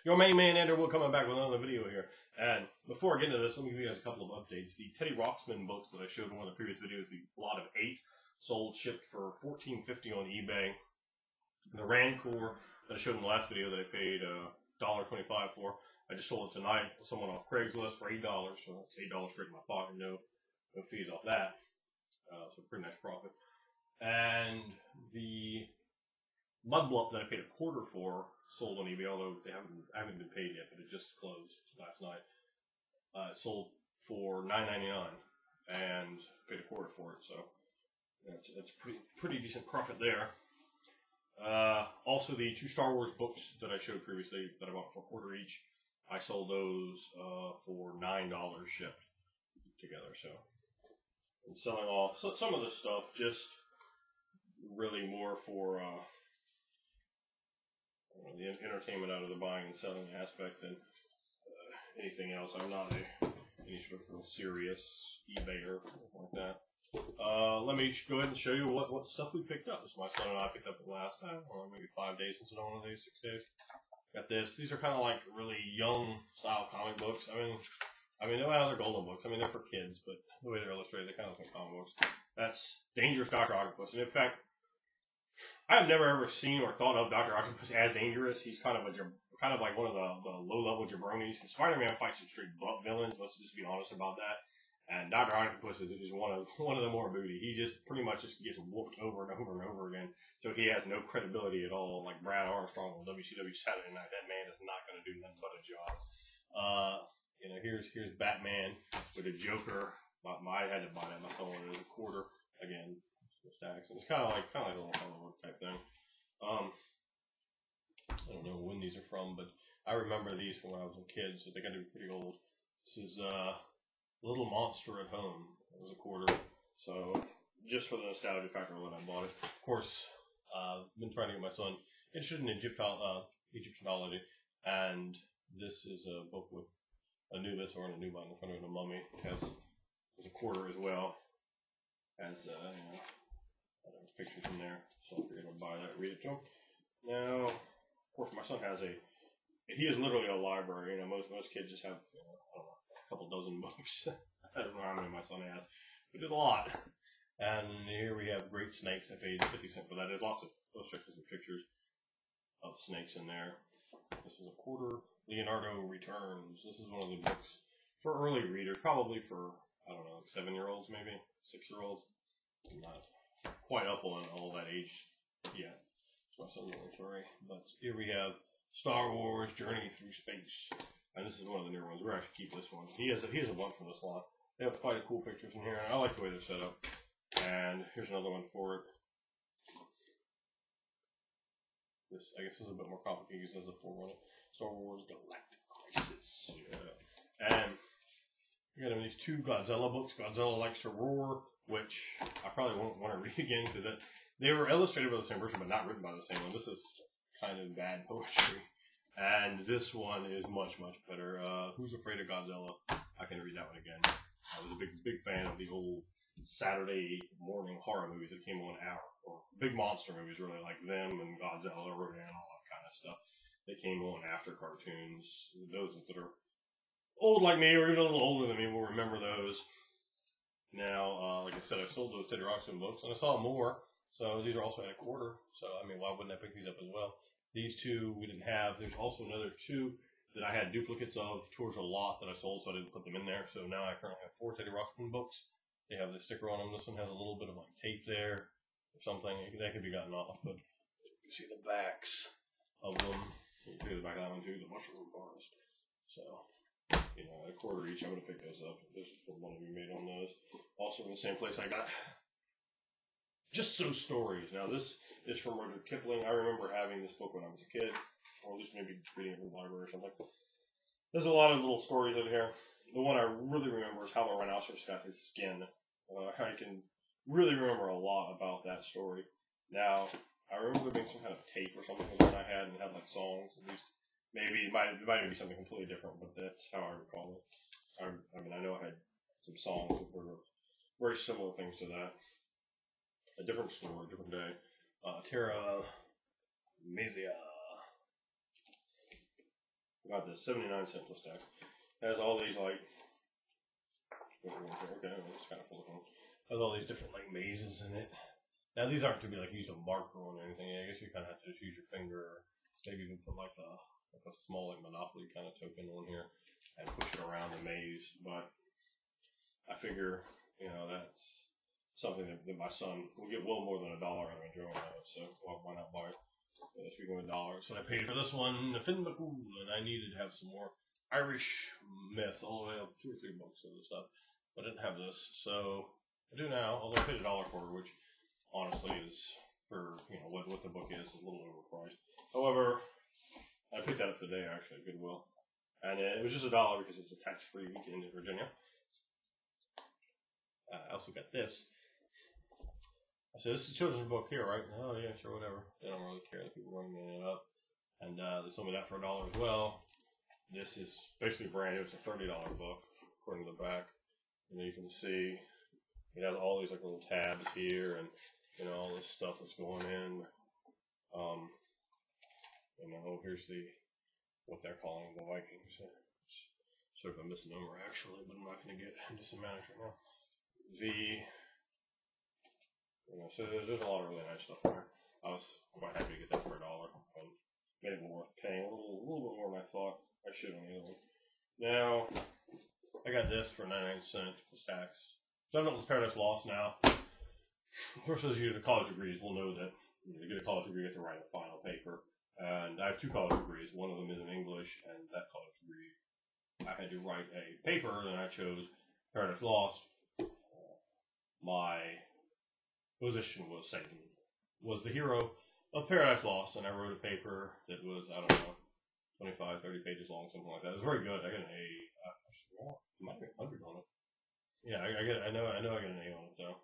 Your main man, Andrew, will coming back with another video here. And before I get into this, let me give you guys a couple of updates. The Teddy Ruxpin books that I showed in one of the previous videos, the lot of 8, sold, shipped for $14.50 on eBay. The Rancour that I showed in the last video that I paid $1.25 for, I just sold it tonight to someone off Craigslist for $8, so that's $8 straight in my pocket, no fees off that. So pretty nice profit. And the Mudbluff that I paid $0.25 for sold on eBay, although they haven't been paid yet, but it just closed last night. It sold for $9.99 and paid $0.25 for it, so it's pretty decent profit there. Also, the 2 Star Wars books that I showed previously that I bought for $0.25 each, I sold those for $9 shipped together. So, and selling off some of the stuff just really more for the entertainment out of the buying and selling aspect than anything else. I'm not any sort of serious eBayer or anything like that. Let me go ahead and show you what stuff we picked up. This my son and I picked up the last time, or maybe 5 days since it's on one of these, 6 days. Got this. These are kind of like really young style comic books. I mean, they're golden books. I mean, they're for kids, but the way they're illustrated, they're kind of like comic books. That's Dangerous Dr. Octopus. And in fact, I've never ever seen or thought of Dr. Octopus as dangerous. He's kind of like one of the low-level jabronis. Spider-Man fights some straight butt villains. Let's just be honest about that. And Dr. Octopus is one of the more booty. He just pretty much just gets whooped over and over and over again. So he has no credibility at all. Like Brad Armstrong on WCW Saturday Night, that man is not going to do nothing but a job. Here's Batman with a Joker. I had to buy that myself. It was $0.25 again. Stacks. And it's kind of like a little Hollywood type thing. I don't know when these are from, but I remember these from when I was a kid, so they got to be pretty old. This is Little Monster at Home. It was $0.25. So just for the nostalgia factor when I bought it. Of course, I've been trying to get my son interested in Egyptology, and this is a book with Anubis or an Anubis in the front of a mummy. It has $0.25 as well. Has pictures in there, so I figured I'd buy that, read it to him. Now, of course, my son has he is literally a library. Most kids just have I don't know, a couple dozen books. I don't know how many my son has, but there's a lot. And here we have Great Snakes. I paid 50 cents for that. There's lots of illustrations and pictures of snakes in there. This is $0.25. Leonardo Returns. This is one of the books for early readers, probably for, I don't know, 7-year-olds maybe, 6-year-olds. I'm not quite up on all that age yet. So my son's only 3. But here we have Star Wars Journey Through Space. And this is one of the newer ones. We're actually keep this one. He has a bunch from this lot. They have quite cool pictures in here, and I like the way they're set up. And here's another one for it. This, I guess, is a bit more complicated because it has a 4 on it. Star Wars Galactic Crisis. Yeah. And we got these 2 Godzilla books. Godzilla Likes to Roar, which I probably won't want to read again because they were illustrated by the same person but not written by the same one. This is kind of bad poetry. And this one is much, much better. Who's Afraid of Godzilla? I can read that one again. I was a big fan of the old Saturday morning horror movies that came on or big monster movies really, like them and Godzilla, Rodan, all that kind of stuff. They came on after cartoons. Those that are old like me or even a little older than me will remember those. Now, like I said, I sold those Teddy Ruxpin books, and I saw more, so these are also at $0.25. So, I mean, why wouldn't I pick these up as well? These 2 we didn't have. There's also another 2 that I had duplicates of towards a lot that I sold, so I didn't put them in there. So now I currently have 4 Teddy Ruxpin books. They have the sticker on them. This one has a little bit of like tape there or something. That could be gotten off, but you can see the backs of them. You can see the back of that one too, the Mushroom Forest. So, at $0.25 each, I'm going to pick those up. There's one to be made on those. Also in the same place I got Just So Stories. Now this is from Rudyard Kipling. I remember having this book when I was a kid, or at least maybe reading it in the library or something. There's a lot of little stories in here. The one I really remember is how the rhinoceros got his skin. I can really remember a lot about that story. Now, I remember there being some kind of tape or something that I had and had like songs. At least maybe it might be something completely different, but that's how I recall it. I mean, I know I had some songs that were very similar things to that. A different story, different day. Terra Mazia. Got this 79-cent plus tax. Has all these like, okay, it's kind of cool. Has all these different like mazes in it. Now these aren't to be like use a marker on or anything. I guess you kind of have to just use your finger, or maybe even put like a small like Monopoly kind of token on here and push it around the maze. But I figure, you know, that's something that my son will get well more than $1 out of enjoying that. So why not buy it? Speaking of $1, so I paid for this one, the Finn McCool, and I needed to have some more Irish myth, all the way up 2 or 3 books of this stuff. But I didn't have this, so I do now. Although I paid $1 for it, which honestly is for, you know, what the book is a little overpriced. However, I picked that up today actually at Goodwill, and it was just $1 because it's a tax-free weekend in Virginia. I also got this. I said, this is a children's book here, right? Oh, yeah, sure, whatever. They don't really care that people running it up. And they sold me that for $1 as well. This is basically brand new. It's a $30 book, according to the back. And you can see it has all these like little tabs here and, you know, all this stuff that's going in. You know, here's what they're calling the Vikings. It's sort of a misnomer, actually, but I'm not going to get into semantics right now. You know, so there's a lot of really nice stuff there. I was quite happy to get that for $1 and made it worth paying a little bit more than I thought I should on the other one. Now, I got this for 99 cents plus tax. So I've done this Paradise Lost now. Of course, those of you with college degrees will know that to get a college degree, you have to write a final paper. And I have 2 college degrees. One of them is in English, and that college degree, I had to write a paper, and I chose Paradise Lost. My position was Satan was the hero of Paradise Lost, and I wrote a paper that was, I don't know, 25, 30 pages long, something like that. It was very good. I got an A. I might get 100 on it. Yeah, I know I got an A on it though.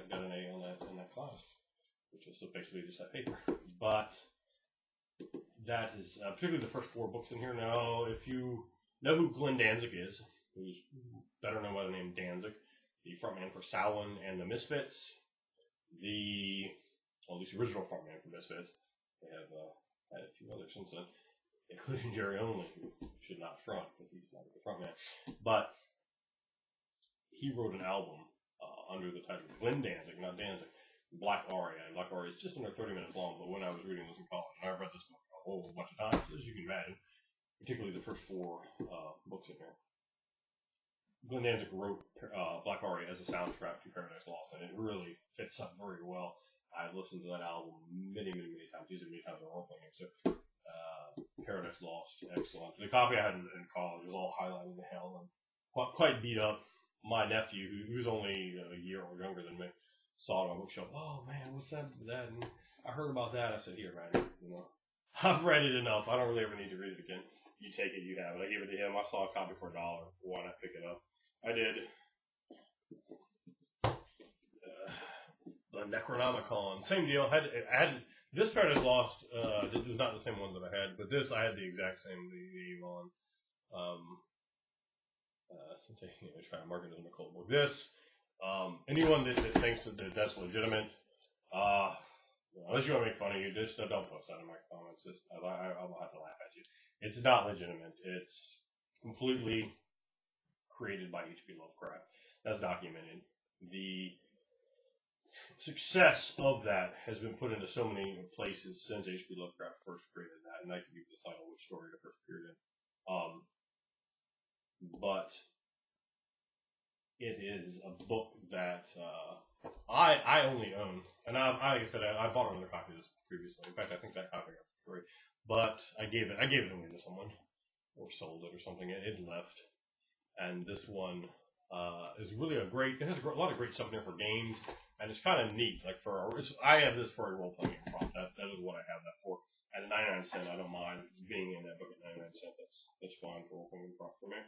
Got an A on that in that class, which was basically just that paper. But that is particularly the first 4 books in here. Now, if you know who Glenn Danzig is, who's better known by the name Danzig, the frontman for Samhain and the Misfits, the original frontman for Misfits. They have had a few others since then, including Jerry Only, who should not front because he's not the frontman. But he wrote an album under the title Glenn Danzig, not Danzig, Black Aria. And Black Aria is just under 30 minutes long, but when I was reading this in college, and I read this book a whole bunch of times, as you can imagine, particularly the first 4 books in here. Glenn Danzig wrote Black Aria as a soundtrack to Paradise Lost, and it really fits up very well. I've listened to that album many times, used it many times in role-playing. So, Paradise Lost, excellent. The copy I had in college was all highlighted to hell and quite beat up. My nephew, who's only a year or younger than me, saw it on a bookshelf. Oh man, what's that? And I heard about that. I said, here, man, you know, I've read it enough. I don't really ever need to read it again. You take it, you have it. I gave it to him. I saw a copy for $1. Why not pick it up? I did. The Necronomicon, same deal. I had this Paradise Lost. This is not the same one that I had, but this I had the exact same the Avon. Try to market it as an occult book. This, anyone that thinks that that's legitimate, unless you want to make fun of you, just don't post that in my comments. I'll have to laugh at you. It's not legitimate. It's completely created by H.P. Lovecraft. That's documented. The success of that has been put into so many places since H.P. Lovecraft first created that, and I can give you the title which story it first appeared in. But it is a book that I only own, and like I said, I bought another copy of this previously. In fact, I think that copy got for free, but I gave it away to someone, or sold it or something. It left. And this one is really it has a lot of great stuff in there for games, and it's kind of neat. Like I have this for a role-playing prompt. That is what I have that for. At 99 cents, I don't mind being in that book at 99 cents. That's fine for role-playing prompt for me.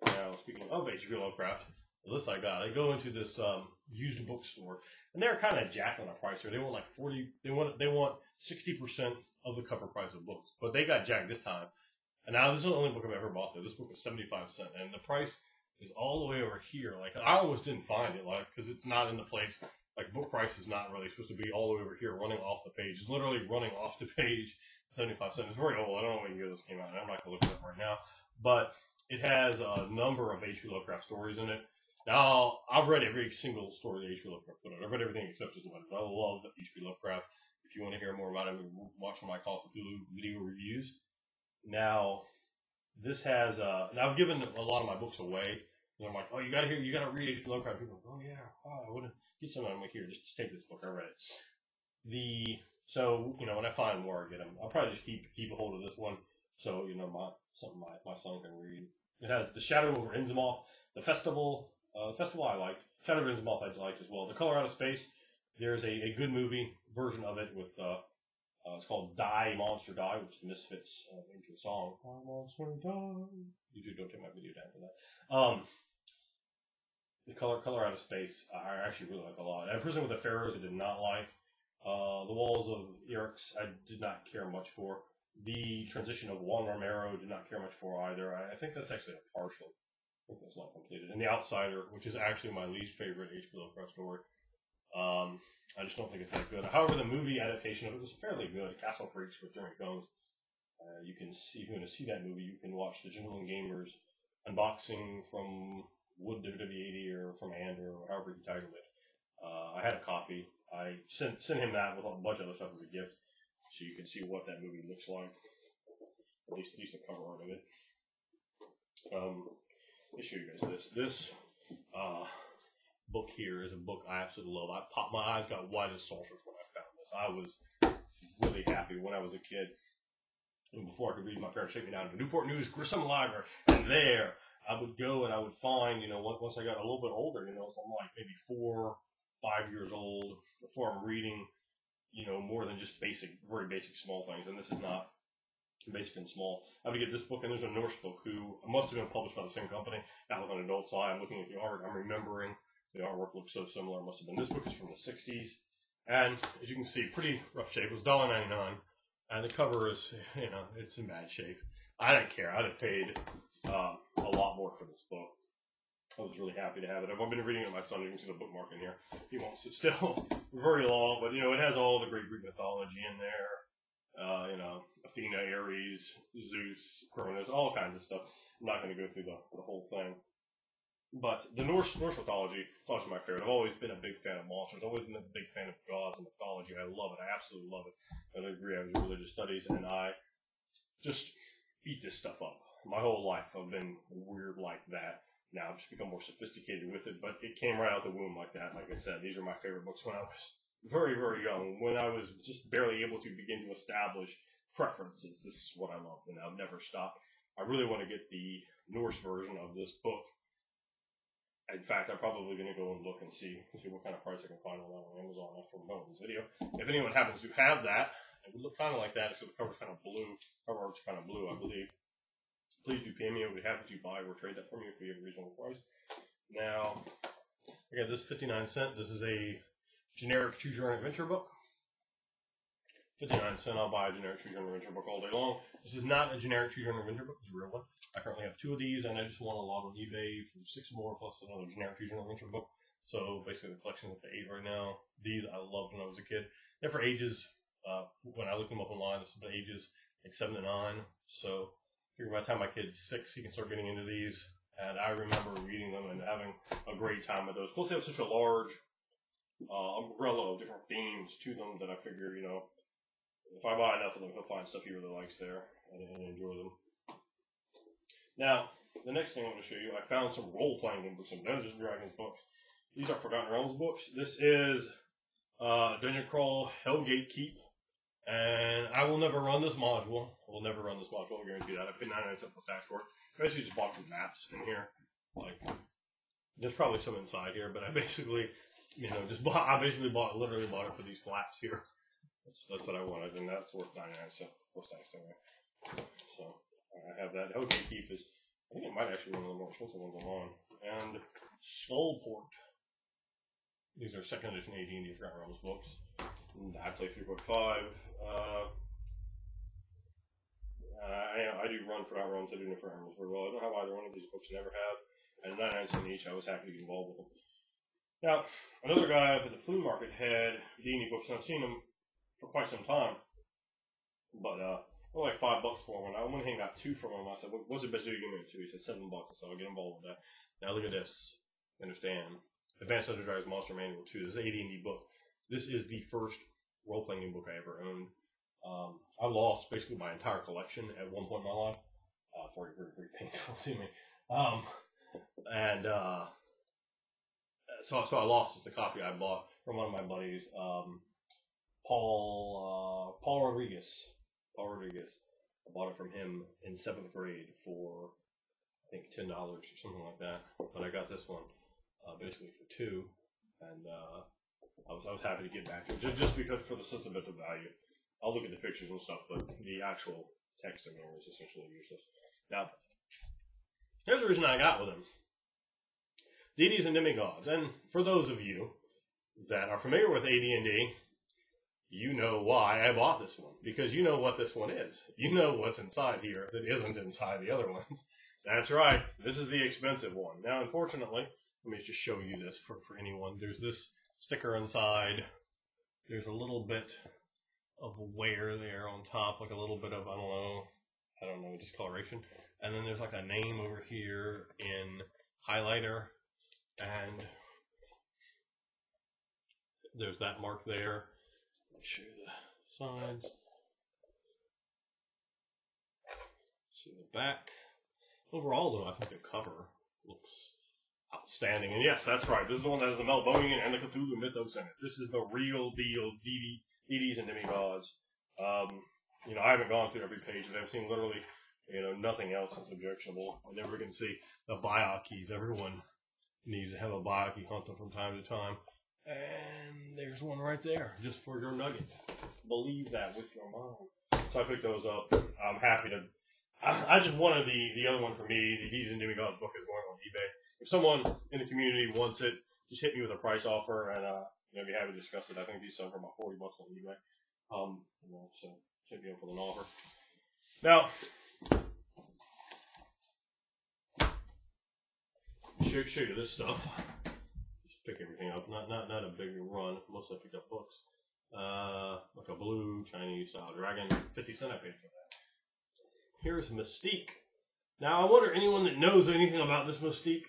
Now, speaking of H.P. Lovecraft, this I got. I go into this used bookstore, and they're kind of jacked on the price here. They want like 40. They want 60% of the cover price of books, but they got jacked this time. And now this is the only book I've ever bought. This book was 75 cents, and the price is all the way over here. Like I almost didn't find it, like because it's not in the place like book price is not really supposed to be all the way over here running off the page. It's literally running off the page, 75 cents. It's very old. I don't know what year this came out. I'm not going to look it up right now. But it has a number of H.P. Lovecraft stories in it. Now, I've read every single story that H.P. Lovecraft put out. I've read everything except his letters. I love H.P. Lovecraft. If you want to hear more about him, watch my Call of Cthulhu video reviews. Now, this has, now I've given a lot of my books away. And I'm like, oh, you gotta read H.P. Lovecraft. People are like, oh yeah, I want to get some. I'm like, here, just take this book. I read it. So, when I find more, I get them. I'll probably just keep a hold of this one. So, something my son can read. It has The Shadow over Innsmouth, The Festival I liked. Shadow over Innsmouth I liked as well. The Color Out of Space, there's a good movie version of it with, it's called Die, Monster Die, which the Misfits into a song. Die, Monster Die. YouTube don't take my video down for that. The Color Out of Space, I actually really like a lot. And Prison with the Pharaohs I did not like. The Walls of Eryx I did not care much for. The Transition of Juan Romero did not care much for either. I think that's actually a partial. I think that's not completed. And The Outsider, which is actually my least favorite H.P. Lovecraft story. I just don't think it's that good. However, the movie adaptation of it was fairly good. Castle Freaks with Jeremy Combs. You can see, if you want to see that movie, you can watch the Gentleman Gamers unboxing from Wood WWE or from Ander or however he titled it. I had a copy. I sent him that with a bunch of other stuff as a gift, so you can see what that movie looks like. At least the cover art of it. Let me show you guys this. This book here is a book I absolutely love. My eyes got wide as saucers when I found this. I was really happy when I was a kid. And before I could read, my parents took me down to Newport News Grissom Library, and there I would go and I would find, once I got a little bit older, so I'm like maybe 4, 5 years old, before I'm reading, more than just very basic small things. And this is not basic and small. I would get this book, and there's a Norse book who must have been published by the same company. Now with an adult eye, I'm looking at the art, I'm remembering the artwork looks so similar. It must have been. This book is from the 60s, and as you can see, pretty rough shape. It was $1.99, and the cover is, it's in bad shape. I didn't care. I'd have paid a lot more for this book. I was really happy to have it. I've been reading it with my son. You can see the bookmark in here. He won't sit still very long, but it has all the great Greek mythology in there. Athena, Ares, Zeus, Cronus, all kinds of stuff. I'm not going to go through the whole thing. But the Norse mythology is my favorite. I've always been a big fan of monsters. I've always been a big fan of gods and mythology. I love it. I absolutely love it. As I agree, I was in religious studies, and I just eat this stuff up. My whole life I've been weird like that. Now I've just become more sophisticated with it, but it came right out the womb like that. Like I said, these are my favorite books when I was very, very young, when I was just barely able to begin to establish preferences. This is what I love, and I've never stopped. I really want to get the Norse version of this book. In fact, I'm probably going to go and look and see what kind of price I can find on Amazon after I'm done with this video. If anyone happens to have that, it would look kind of like that, except the cover's kind of blue. Cover art's kind of blue, I believe. Please do pay me. I would be happy to buy or trade that for me if we have a reasonable price. Now, I got this 59¢. This is a generic Choose Your Own Adventure book. 59¢, I'll buy a generic Choose Your Own Adventure book all day long. This is not a generic Choose Your Own Adventure book. It's a real one. I currently have 2 of these, and I just won a lot on eBay for 6 more, plus another generic Choose Your Own Adventure book. So basically the collection is up to 8 right now. These I loved when I was a kid. They're for ages, when I looked them up online, this is for ages like 7 to 9. So by the time my kid's 6, he can start getting into these. And I remember reading them and having a great time with those. Plus they have such a large umbrella of different themes to them that I figure, if I buy enough of them, he'll find stuff he really likes there and enjoy them. Now, the next thing I'm going to show you, I found some role-playing books, some Dungeons & Dragons books. These are Forgotten Realms books. This is Dungeon Crawl Hellgate Keep. And I will never run this module. I will never run this module. I guarantee that. I paid 99 cents plus tax for it. I basically just bought some maps in here. Like, there's probably some inside here, but I basically, literally bought it for these flats here. That's what I wanted, and that's worth 99 cents plus tax anyway. So I have that. Hellgate Keep is, I think it might actually be one of the more expensive ones online. And Skullport. These are 2nd edition AD&D Forgotten Realms books. I play 3.5. I do run Forgotten Realms. I do know Forgotten Realms very well. I don't have either one of these books. I never have. And 99 cents each. I was happy to get involved with them. Now, another guy up at the flea market had D&D books, and I've seen them for quite some time. But only like $5 for one. I went ahead and got 2 from him. I said, "What's the best you can give me?" He said $7. So I'll get involved with that. Now look at this. Understand? Advanced Dungeons & Dragons Monster Manual 2. This is an AD&D book. This is the first role-playing book I ever owned. I lost basically my entire collection at one point in my life. Very, very, very painful to me. So I lost the copy I bought from one of my buddies, Paul Rodriguez. I bought it from him in 7th grade for, I think, $10 or something like that. But I got this one basically for 2, and I was happy to get back to it just because for the sentimental value. I'll look at the pictures and stuff, but the actual text in there is essentially useless. Now, here's the reason I got with him. Deities and demigods, and for those of you that are familiar with AD&D, you know why I bought this one, because you know what this one is. You know what's inside here that isn't inside the other ones. That's right, this is the expensive one. Now, unfortunately, let me just show you this for anyone. There's this sticker inside. There's a little bit of wear there on top, like a little bit of, I don't know, discoloration. And then there's like a name over here in highlighter, and there's that mark there. Let me show you the sides. See the back. Overall, though, I think the cover looks outstanding. And yes, that's right. This is the one that has the Melbonian and the Cthulhu mythos in it. This is the real deal deities and demigods. I haven't gone through every page, but I've seen literally, nothing else that's objectionable. I never can see the Byakhis. Everyone needs to have a Byakhi hunt them from time to time. And there's one right there, just for your nugget. Believe that with your mind. So I picked those up. I'm happy to. I just wanted the other one for me. The Deities and Demigods book is going on eBay. If someone in the community wants it, just hit me with a price offer, and be happy to discuss it. I think these sell for about $40 on eBay. So hit me up with an offer. Now, show you this stuff. Pick everything up. Not a big run. Mostly I picked up books. Like a blue Chinese style dragon. 50 cents I paid for that. Here's Mystique. Now I wonder anyone that knows anything about this Mystique.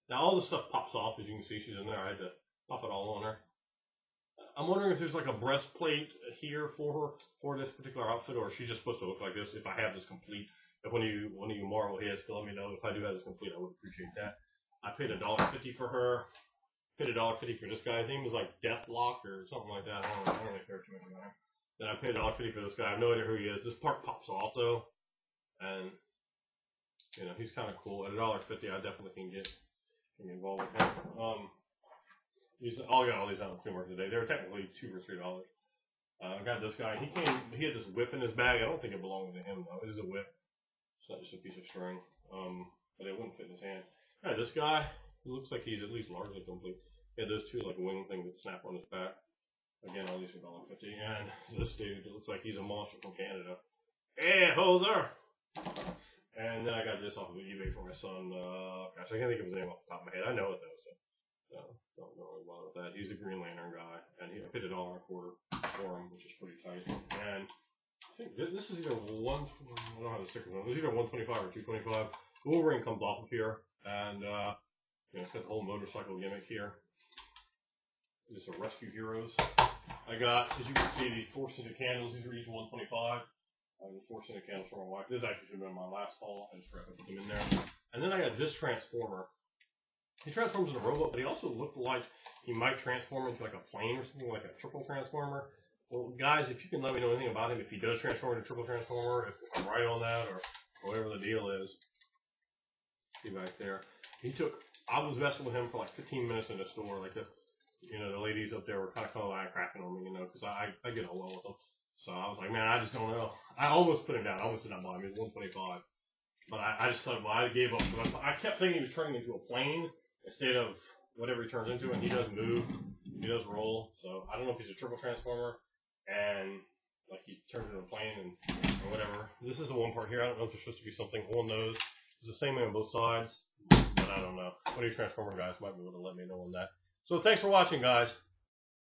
Now all this stuff pops off, as you can see. She's in there. I had to pop it all on her. I'm wondering if there's like a breastplate here for her for this particular outfit, or is she just supposed to look like this? If I have this complete, if one of you Marvel heads can let me know if I do have this complete, I would appreciate that. I paid $1.50 for her. Paid $1.50 for this guy. His name was like Deathlock or something like that. I don't really care too much about him. Then I paid $1.50 for this guy. I have no idea who he is. This part pops off though, and he's kind of cool. At $1.50, I definitely can get involved with him. I got all these out of the flea market today. They were technically $2 or $3. I got this guy. He had this whip in his bag. I don't think it belonged to him though. It is a whip. It's not just a piece of string. But it wouldn't fit in his hand. All right, this guy. It looks like he's at least largely complete. He had those 2 like wing things that snap on his back. Again, all these are $1.50. And this dude, it looks like he's a monster from Canada. Hey, hoser! And then I got this off of eBay for my son. Gosh, I can't think of his name off the top of my head. I know it though, so don't really bother with that. He's a Green Lantern guy, and I paid $1.25 for him, which is pretty tight. And I think this is either I don't have the stickers on. It was either $1.25 or $2.25. Wolverine comes off of here, and it's got the whole motorcycle gimmick here. These are Rescue Heroes. I got, as you can see, these 4-scented candles. These are each $1.25. The 4-scented candles for my wife. This actually should have been my last haul. I just forgot to put them in there. And then I got this Transformer. He transforms into a robot, but he also looked like he might transform into like a plane or something, like a triple Transformer. Well, guys, if you can let me know anything about him, if he does transform into a triple Transformer, if I'm right on that, or whatever the deal is. See back there. I was messing with him for like 15 minutes in the store. Like the ladies up there were kind of cracking on me, because I get along with them. So I was like, man, I just don't know. I almost put him down. I almost did not buy him. He was $1.25. But I just thought, I gave up. I kept thinking he was turning into a plane instead of whatever he turns into, and he does move. He does roll. So I don't know if he's a triple Transformer, and like he turns into a plane or whatever. This is the one part here. I don't know if there's supposed to be something on those. It's the same way on both sides, but I don't know. One of you Transformer guys might be able to let me know on that. So thanks for watching, guys.